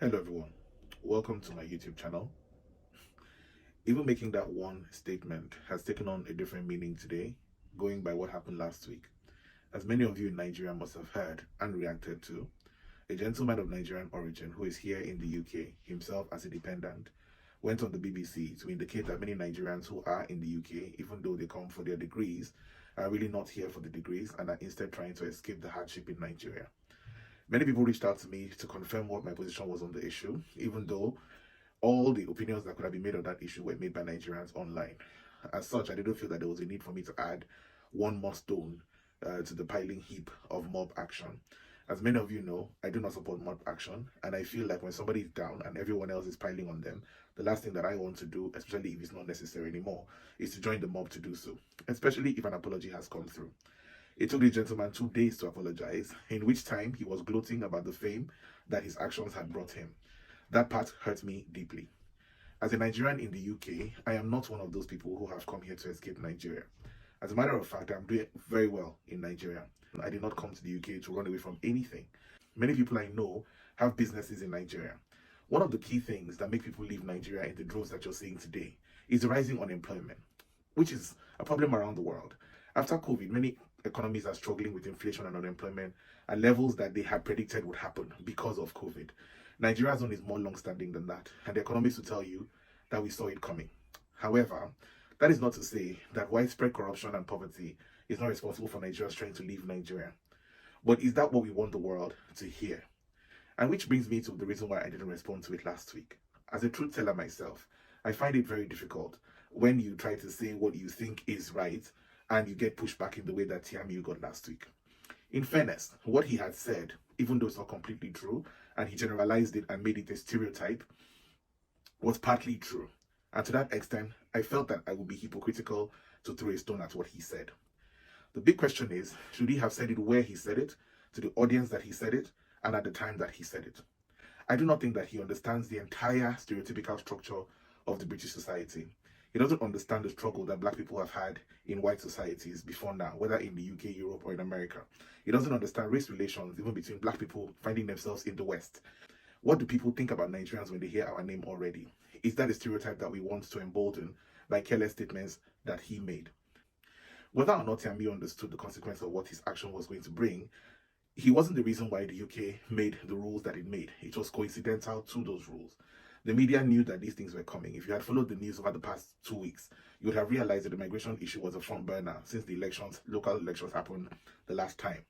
Hello everyone, welcome to my YouTube channel. Even making that one statement has taken on a different meaning today, going by what happened last week. As many of you in Nigeria must have heard and reacted to, a gentleman of Nigerian origin who is here in the UK, himself as a dependent, went on the BBC to indicate that many Nigerians who are in the UK, even though they come for their degrees, are really not here for the degrees and are instead trying to escape the hardship in Nigeria. Many people reached out to me to confirm what my position was on the issue, even though all the opinions that could have been made on that issue were made by Nigerians online. As such, I didn't feel that there was a need for me to add one more stone to the piling heap of mob action. As many of you know, I do not support mob action, and I feel like when somebody is down and everyone else is piling on them, the last thing that I want to do, especially if it's not necessary anymore, is to join the mob to do so, especially if an apology has come through. It took the gentleman 2 days to apologize, in which time he was gloating about the fame that his actions had brought him. That part hurt me deeply. As a Nigerian in the UK, I am not one of those people who have come here to escape Nigeria. As a matter of fact, I'm doing very well in Nigeria. I did not come to the UK to run away from anything. Many people I know have businesses in Nigeria. One of the key things that make people leave Nigeria in the droves that you're seeing today is the rising unemployment, which is a problem around the world. After COVID, many economies are struggling with inflation and unemployment at levels that they had predicted would happen because of COVID. Nigeria's own is more long-standing than that, and the economists will tell you that we saw it coming. However, that is not to say that widespread corruption and poverty is not responsible for Nigerians trying to leave Nigeria. But is that what we want the world to hear? And which brings me to the reason why I didn't respond to it last week. As a truth teller myself, I find it very difficult when you try to say what you think is right and you get pushed back in the way that Tiamiyu got last week. In fairness, what he had said, even though it's not completely true, and he generalized it and made it a stereotype, was partly true. And to that extent, I felt that I would be hypocritical to throw a stone at what he said. The big question is, should he have said it where he said it, to the audience that he said it, and at the time that he said it? I do not think that he understands the entire stereotypical structure of the British society. He doesn't understand the struggle that black people have had in white societies before now, whether in the UK, Europe, or in America. He doesn't understand race relations, even between black people finding themselves in the West. What do people think about Nigerians when they hear our name already? Is that a stereotype that we want to embolden by careless statements that he made? Whether or not Tiamiyu understood the consequence of what his action was going to bring, he wasn't the reason why the UK made the rules that it made. It was coincidental to those rules. The media knew that these things were coming. If you had followed the news over the past 2 weeks, you would have realized that the migration issue was a front burner since the local elections happened the last time.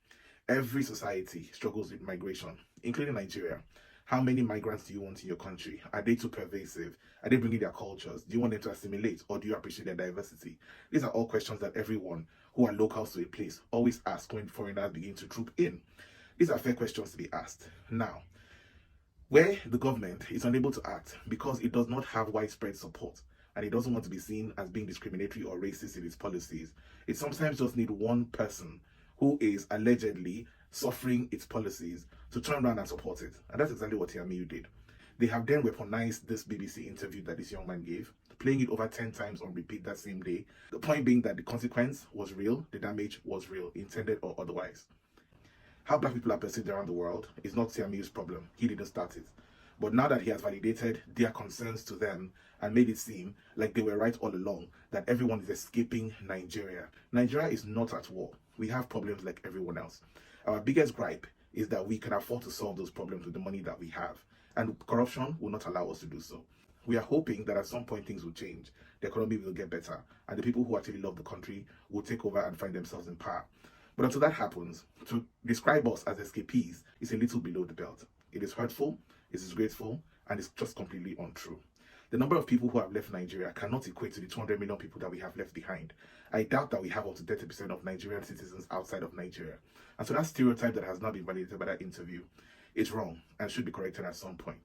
Every society struggles with migration, including Nigeria. How many migrants do you want in your country? Are they too pervasive? Are they bringing their cultures? Do you want them to assimilate, or do you appreciate their diversity? These are all questions that everyone who are locals to a place always ask when foreigners begin to troop in. These are fair questions to be asked. Now, where the government is unable to act because it does not have widespread support and it doesn't want to be seen as being discriminatory or racist in its policies, it sometimes just needs one person who is allegedly suffering its policies to turn around and support it. And that's exactly what Tiamiyu did. They have then weaponized this BBC interview that this young man gave, playing it over 10 times on repeat that same day. The point being that the consequence was real, the damage was real, intended or otherwise. How black people are perceived around the world is not Tiamiyu's problem. He didn't start it. But now that he has validated their concerns to them and made it seem like they were right all along, that everyone is escaping Nigeria. Nigeria is not at war. We have problems like everyone else. Our biggest gripe is that we can afford to solve those problems with the money that we have. And corruption will not allow us to do so. We are hoping that at some point things will change. The economy will get better. And the people who actually love the country will take over and find themselves in power. But until that happens, to describe us as escapees is a little below the belt. It is hurtful, it is disgraceful, and it's just completely untrue. The number of people who have left Nigeria cannot equate to the 200 million people that we have left behind. I doubt that we have up to 30% of Nigerian citizens outside of Nigeria. And so that stereotype that has not been validated by that interview is wrong and should be corrected at some point.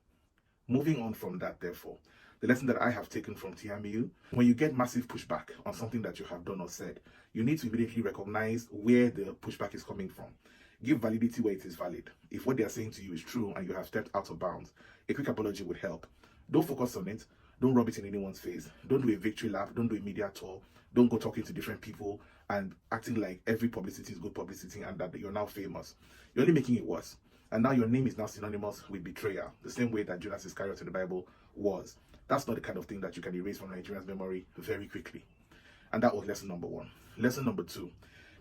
Moving on from that, therefore, the lesson that I have taken from Tiamiyu, when you get massive pushback on something that you have done or said, you need to immediately recognize where the pushback is coming from. Give validity where it is valid. If what they are saying to you is true and you have stepped out of bounds, a quick apology would help. Don't focus on it. Don't rub it in anyone's face. Don't do a victory lap. Don't do a media tour. Don't go talking to different people and acting like every publicity is good publicity and that you're now famous. You're only making it worse. And now your name is now synonymous with betrayal, the same way that Judas Iscariot in the Bible was. That's not the kind of thing that you can erase from Nigerians' memory very quickly. And that was lesson number one. Lesson number two,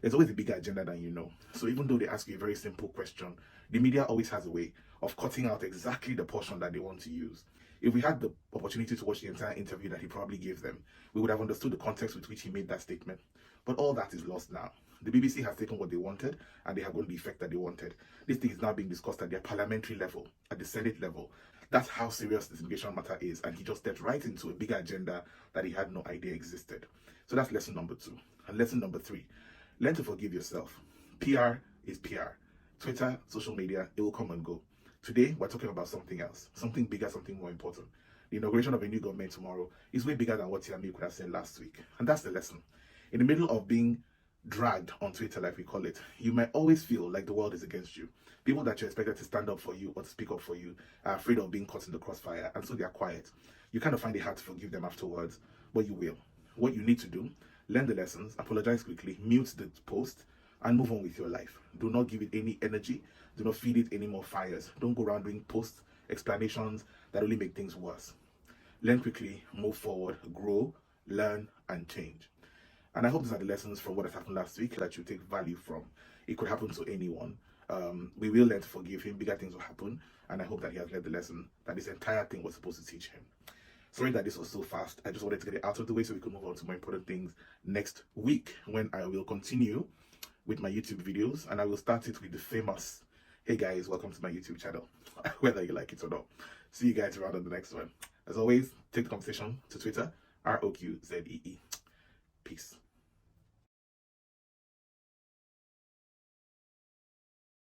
there's always a bigger agenda than you know. So even though they ask you a very simple question, the media always has a way of cutting out exactly the portion that they want to use. If we had the opportunity to watch the entire interview that he probably gave them, we would have understood the context with which he made that statement. But all that is lost now. The BBC has taken what they wanted and they have gotten the effect that they wanted. This thing is now being discussed at their parliamentary level, at the Senate level. That's how serious this immigration matter is, and he just stepped right into a bigger agenda that he had no idea existed. So that's lesson number two. And lesson number three, learn to forgive yourself. PR is PR. Twitter, social media, it will come and go. Today, we're talking about something else, something bigger, something more important. The inauguration of a new government tomorrow is way bigger than what Tiamiyu could have said last week. And that's the lesson. In the middle of being dragged on Twitter, like we call it, you might always feel like the world is against you. People that you expected to stand up for you or to speak up for you are afraid of being caught in the crossfire, and so they are quiet. You kind of find it hard to forgive them afterwards, but you will. What you need to do, learn the lessons, apologize quickly, mute the post, and move on with your life. Do not give it any energy. Do not feed it any more fires. Don't go around doing post explanations that only make things worse. Learn quickly, move forward, grow, learn, and change. And I hope these are the lessons from what has happened last week that you take value from. It could happen to anyone. We will learn to forgive him. Bigger things will happen. And I hope that he has learned the lesson that this entire thing was supposed to teach him. Sorry that this was so fast. I just wanted to get it out of the way so we could move on to more important things next week, when I will continue with my YouTube videos, and I will start it with the famous, hey guys, welcome to my YouTube channel, whether you like it or not. See you guys around on the next one. As always, take the conversation to Twitter, ROQZEE. Peace.